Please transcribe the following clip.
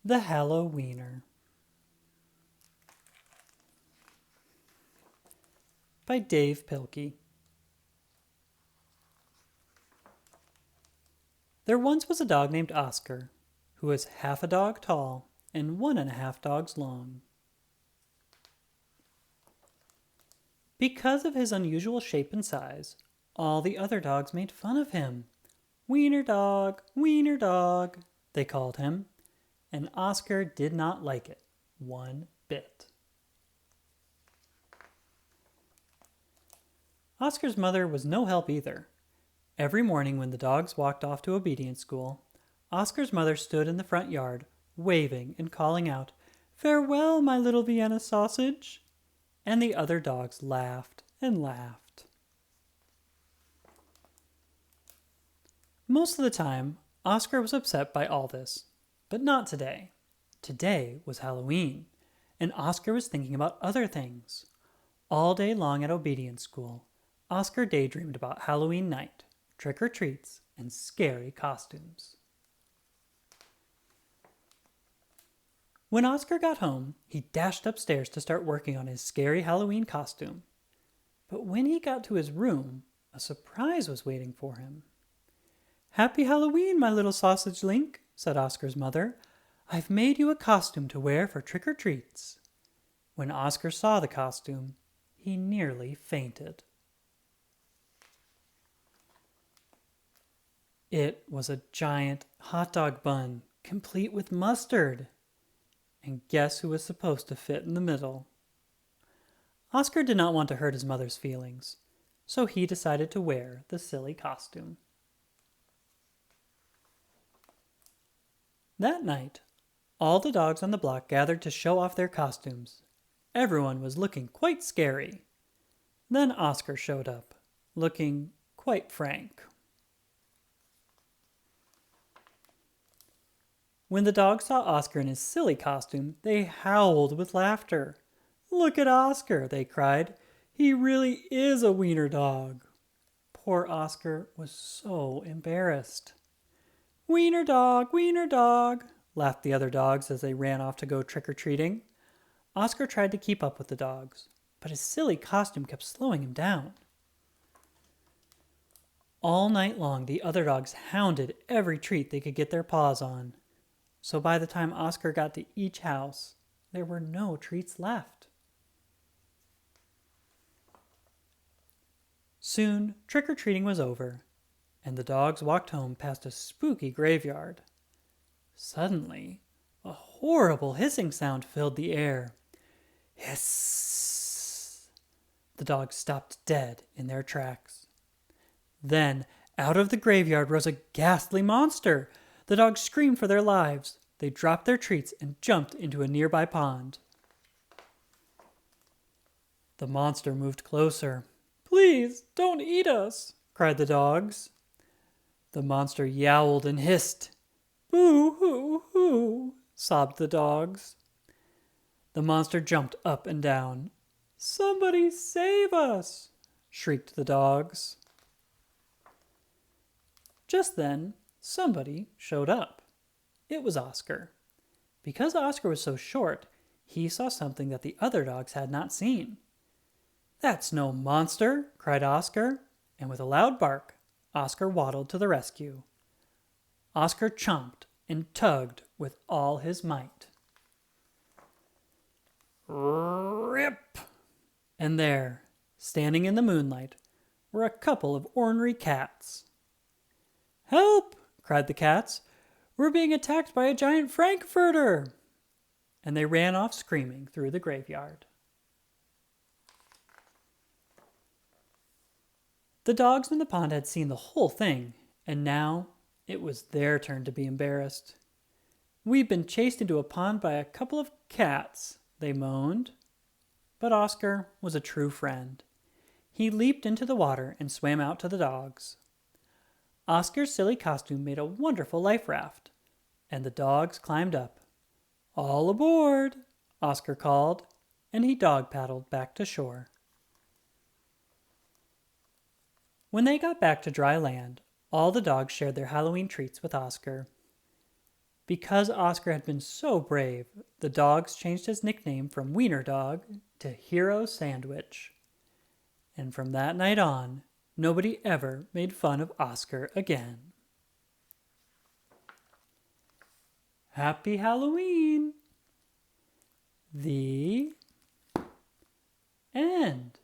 The Hallo-Wiener by Dav Pilkey. There once was a dog named Oscar, who was half a dog tall and 1.5 dogs long. Because of his unusual shape and size, all the other dogs made fun of him. Wiener dog, they called him, and Oscar did not like it one bit. Oscar's mother was no help either. Every morning when the dogs walked off to obedience school, Oscar's mother stood in the front yard, waving and calling out, "Farewell, my little Vienna sausage!" And the other dogs laughed and laughed. Most of the time, Oscar was upset by all this, but not today. Today was Halloween, and Oscar was thinking about other things. All day long at obedience school, Oscar daydreamed about Halloween night, trick-or-treats, and scary costumes. When Oscar got home, he dashed upstairs to start working on his scary Halloween costume. But when he got to his room, a surprise was waiting for him. "Happy Halloween, my little sausage link," said Oscar's mother. "I've made you a costume to wear for trick-or-treats." When Oscar saw the costume, he nearly fainted. It was a giant hot dog bun, complete with mustard. And guess who was supposed to fit in the middle? Oscar did not want to hurt his mother's feelings, so he decided to wear the silly costume. That night, all the dogs on the block gathered to show off their costumes. Everyone was looking quite scary. Then Oscar showed up, looking quite frank. When the dogs saw Oscar in his silly costume, they howled with laughter. "Look at Oscar," they cried. "He really is a wiener dog." Poor Oscar was so embarrassed. wiener dog," laughed the other dogs as they ran off to go trick-or-treating. Oscar tried to keep up with the dogs, but his silly costume kept slowing him down. All night long, the other dogs hounded every treat they could get their paws on. So by the time Oscar got to each house, there were no treats left. Soon, trick-or-treating was over, and the dogs walked home past a spooky graveyard. Suddenly, a horrible hissing sound filled the air. Hiss! The dogs stopped dead in their tracks. Then, out of the graveyard rose a ghastly monster. The dogs screamed for their lives. They dropped their treats and jumped into a nearby pond. The monster moved closer. "Please, don't eat us," cried the dogs. The monster yowled and hissed. "Boo-hoo-hoo," sobbed the dogs. The monster jumped up and down. "Somebody save us," shrieked the dogs. Just then, somebody showed up. It was Oscar. Because Oscar was so short, he saw something that the other dogs had not seen. "That's no monster," cried Oscar, and with a loud bark, Oscar waddled to the rescue. Oscar chomped and tugged with all his might. Rip! And there, standing in the moonlight, were a couple of ornery cats. "Help!" cried the cats. "We're being attacked by a giant frankfurter!" And they ran off screaming through the graveyard. The dogs in the pond had seen the whole thing, and now it was their turn to be embarrassed. "We've been chased into a pond by a couple of cats," they moaned. But Oscar was a true friend. He leaped into the water and swam out to the dogs. Oscar's silly costume made a wonderful life raft, and the dogs climbed up. "All aboard," Oscar called, and he dog-paddled back to shore. When they got back to dry land, all the dogs shared their Halloween treats with Oscar. Because Oscar had been so brave, the dogs changed his nickname from Wiener Dog to Hero Sandwich. And from that night on, nobody ever made fun of Oscar again. Happy Halloween! The end.